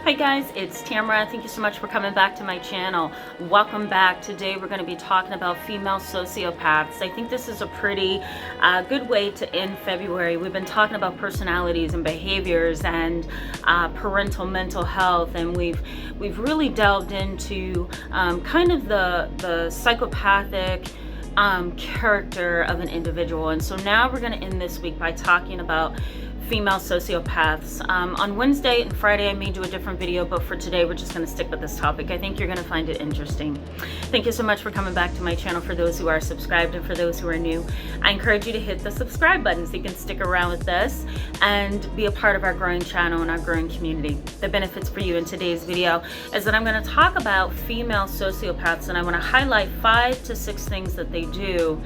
Hi guys, it's Tamara. Thank you so much for coming back to my channel. Welcome back. Today we're going to be talking about female sociopaths. I think this is a pretty good way to end February. We've been talking about personalities and behaviors and parental mental health, and we've really delved into kind of the psychopathic character of an individual. And so now we're going to end this week by talking about female sociopaths. On Wednesday and Friday I may do a different video, but for today we're just going to stick with this topic. I think you're going to find it interesting. Thank you so much for coming back to my channel. For those who are subscribed and for those who are new, I encourage you to hit the subscribe button so you can stick around with us and be a part of our growing channel and our growing community. The benefits for you in today's video is that I'm going to talk about female sociopaths, and I want to highlight 5 to 6 things that they do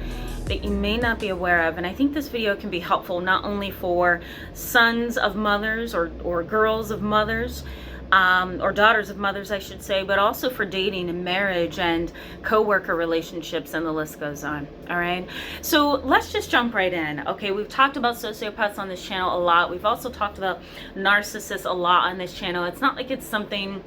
that you may not be aware of. And I think this video can be helpful not only for sons of mothers or girls of mothers, or daughters of mothers, I should say, but also for dating and marriage and co-worker relationships, and the list goes on. All right, so let's just jump right in. Okay, we've talked about sociopaths on this channel a lot. We've also talked about narcissists a lot on this channel. It's not like it's something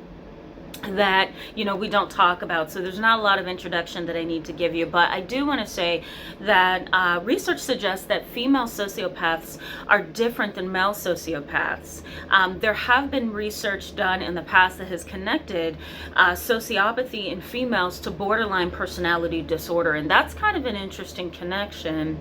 that, you know, we don't talk about, so there's not a lot of introduction that I need to give you, but I do want to say that research suggests that female sociopaths are different than male sociopaths. There have been research done in the past that has connected sociopathy in females to borderline personality disorder, and that's kind of an interesting connection.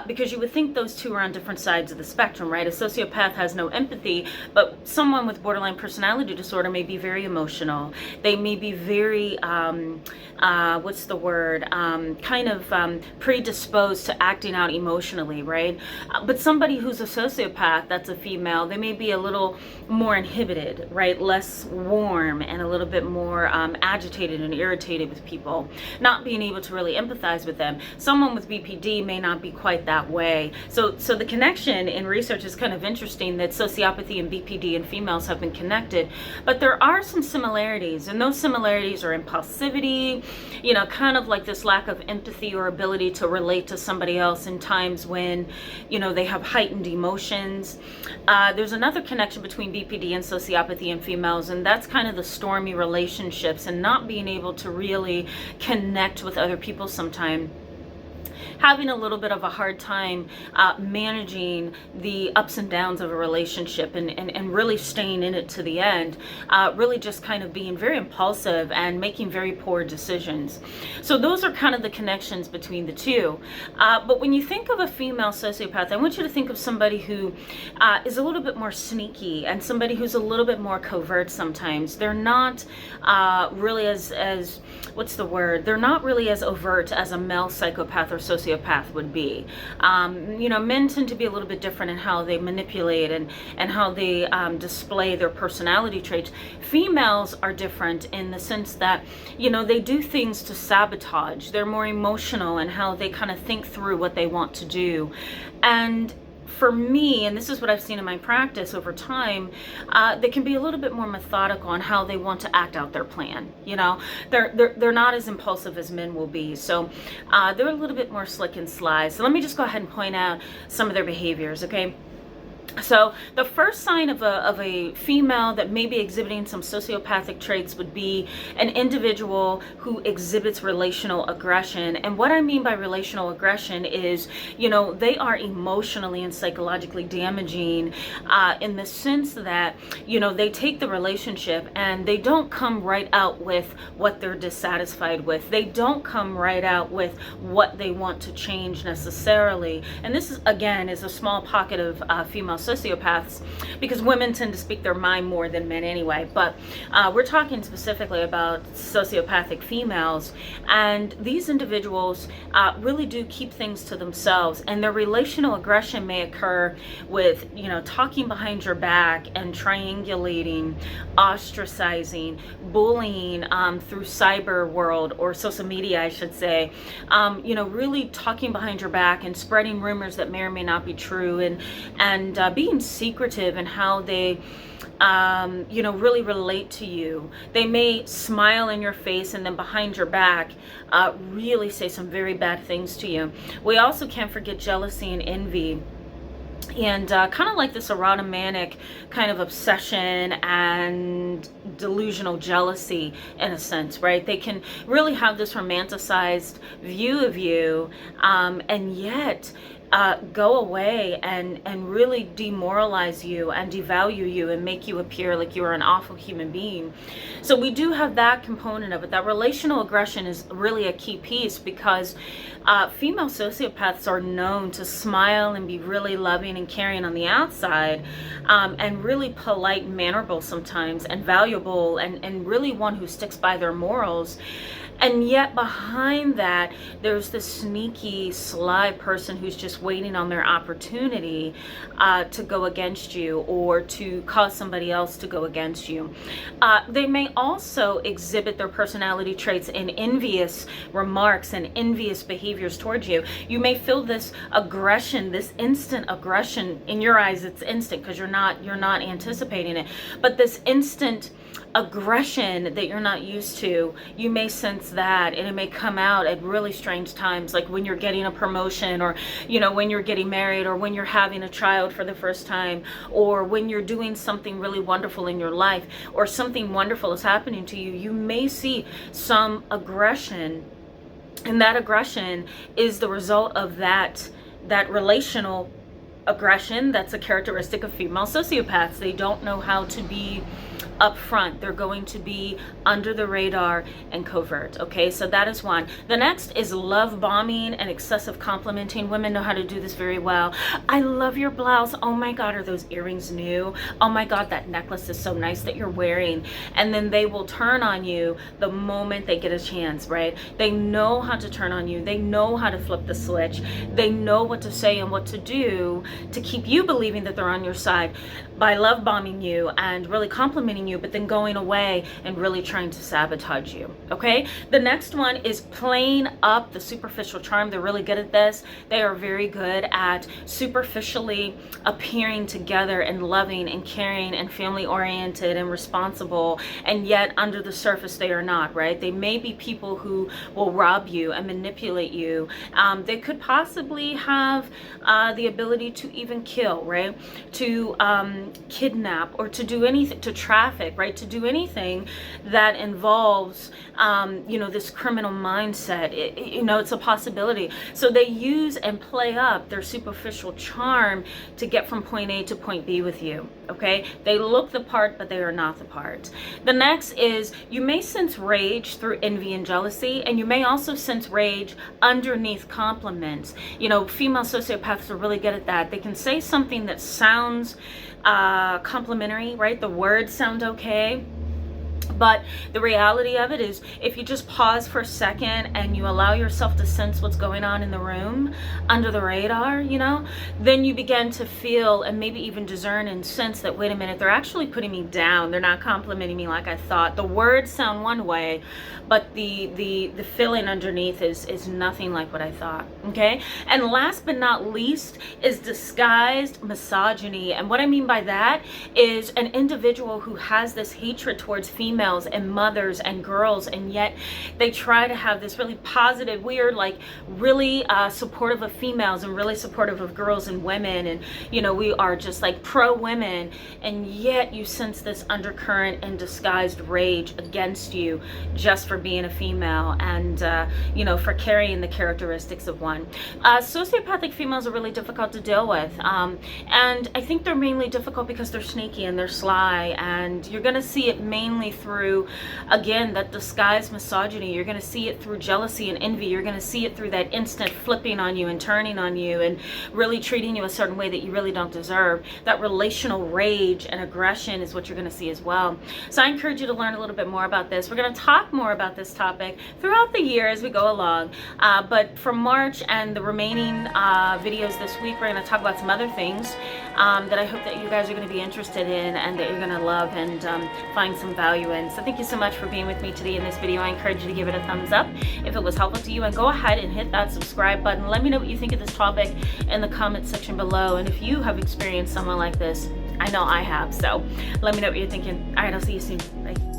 Because you would think those two are on different sides of the spectrum, right? A sociopath has no empathy, but someone with borderline personality disorder may be very emotional. They may be very, what's the word? Kind of predisposed to acting out emotionally, right? But somebody who's a sociopath, that's a female, they may be a little more inhibited, right? Less warm and a little bit more agitated and irritated with people, not being able to really empathize with them. Someone with BPD may not be quite that way. So the connection in research is kind of interesting, that sociopathy and BPD in females have been connected, but there are some similarities, and those similarities are impulsivity, you know, kind of like this lack of empathy or ability to relate to somebody else in times when, you know, they have heightened emotions. There's another connection between BPD and sociopathy in females, and that's kind of the stormy relationships and not being able to really connect with other people sometimes. Having a little bit of a hard time managing the ups and downs of a relationship and really staying in it to the end, really just kind of being very impulsive and making very poor decisions. So those are kind of the connections between the two. But when you think of a female sociopath, I want you to think of somebody who is a little bit more sneaky and somebody who's a little bit more covert sometimes. They're not really as what's the word? They're not really as overt as a male psychopath or sociopath would be. You know, men tend to be a little bit different in how they manipulate and how they display their personality traits. Females are different in the sense that, you know, they do things to sabotage. They're more emotional in how they kind of think through what they want to do. And for me, and this is what I've seen in my practice over time, they can be a little bit more methodical on how they want to act out their plan. You know, they're not as impulsive as men will be, so they're a little bit more slick and sly. So let me just go ahead and point out some of their behaviors, okay? So the first sign of a female that may be exhibiting some sociopathic traits would be an individual who exhibits relational aggression. And what I mean by relational aggression is, you know, they are emotionally and psychologically damaging in the sense that, you know, they take the relationship and they don't come right out with what they're dissatisfied with. They don't come right out with what they want to change necessarily. And this is, again, is a small pocket of female sociopaths, because women tend to speak their mind more than men anyway, but we're talking specifically about sociopathic females, and these individuals really do keep things to themselves, and their relational aggression may occur with, you know, talking behind your back and triangulating, ostracizing, bullying through cyber world, or social media I should say, you know, really talking behind your back and spreading rumors that may or may not be true, and being secretive in how they you know, really relate to you. They may smile in your face and then behind your back really say some very bad things to you. We also can't forget jealousy and envy. and kind of like this erotomanic kind of obsession and delusional jealousy in a sense, right? They can really have this romanticized view of you, and yet go away and really demoralize you and devalue you and make you appear like you're an awful human being. So we do have that component of it. That relational aggression is really a key piece, because female sociopaths are known to smile and be really loving and caring on the outside, and really polite and mannerable sometimes, and valuable, and really one who sticks by their morals. And yet behind that, there's this sneaky, sly person who's just waiting on their opportunity to go against you, or to cause somebody else to go against you. They may also exhibit their personality traits in envious remarks and envious behaviors towards you. You may feel this aggression, this instant aggression. In your eyes, it's instant because you're not anticipating it. But this instant aggression that you're not used to, you may sense that, and it may come out at really strange times, like when you're getting a promotion, or when you're getting married, or when you're having a child for the first time, or when you're doing something really wonderful in your life, or something wonderful is happening to you. You may see some aggression, and that aggression is the result of that relational aggression. That's a characteristic of female sociopaths. They don't know how to be up front. They're going to be under the radar and covert. Okay, so that is one. The next is love bombing and excessive complimenting. Women know how to do this very well. I love your blouse. Oh my God, are those earrings new? Oh my God, that necklace is so nice that you're wearing. And then they will turn on you the moment they get a chance, right? They know how to turn on you. They know how to flip the switch. They know what to say and what to do to keep you believing that they're on your side, by love bombing you and really complimenting you, but then going away and really trying to sabotage you. Okay, the next one is playing up the superficial charm. They're really good at this. They are very good at superficially appearing together and loving and caring and family oriented and responsible, and yet under the surface they are not, right? They may be people who will rob you and manipulate you. They could possibly have the ability to even kill, right? To kidnap, or to do anything, to traffic, right? To do anything that involves, this criminal mindset. It's a possibility. So they use and play up their superficial charm to get from point A to point B with you. Okay, they look the part, but they are not the part. The next is, you may sense rage through envy and jealousy, and you may also sense rage underneath compliments. Female sociopaths are really good at that. They can say something that sounds complimentary, right? The words sound okay. But the reality of it is, if you just pause for a second and you allow yourself to sense what's going on in the room under the radar, then you begin to feel and maybe even discern and sense that, wait a minute, they're actually putting me down. They're not complimenting me like I thought. The words sound one way, but the feeling underneath is nothing like what I thought. Okay. And last but not least is disguised misogyny. And what I mean by that is an individual who has this hatred towards females and mothers and girls, and yet they try to have this really positive, weird, like really supportive of females and really supportive of girls and women, and we are just like pro women, and yet you sense this undercurrent and disguised rage against you just for being a female, and for carrying the characteristics of one. Sociopathic females are really difficult to deal with, and I think they're mainly difficult because they're sneaky and they're sly, and you're going to see it mainly through, again, that disguised misogyny. You're going to see it through jealousy and envy. You're going to see it through that instant flipping on you and turning on you and really treating you a certain way that you really don't deserve. That relational rage and aggression is what you're going to see as well. So I encourage you to learn a little bit more about this. We're going to talk more about this topic throughout the year as we go along, but for March and the remaining videos this week, we're going to talk about some other things that I hope that you guys are going to be interested in and that you're going to love and find some value in. So thank you so much for being with me today in this video. I encourage you to give it a thumbs up if it was helpful to you, and go ahead and hit that subscribe button. Let me know what you think of this topic in the comment section below, and if you have experienced someone like this, I know I have, so let me know what you're thinking. All right, I'll see you soon. Bye.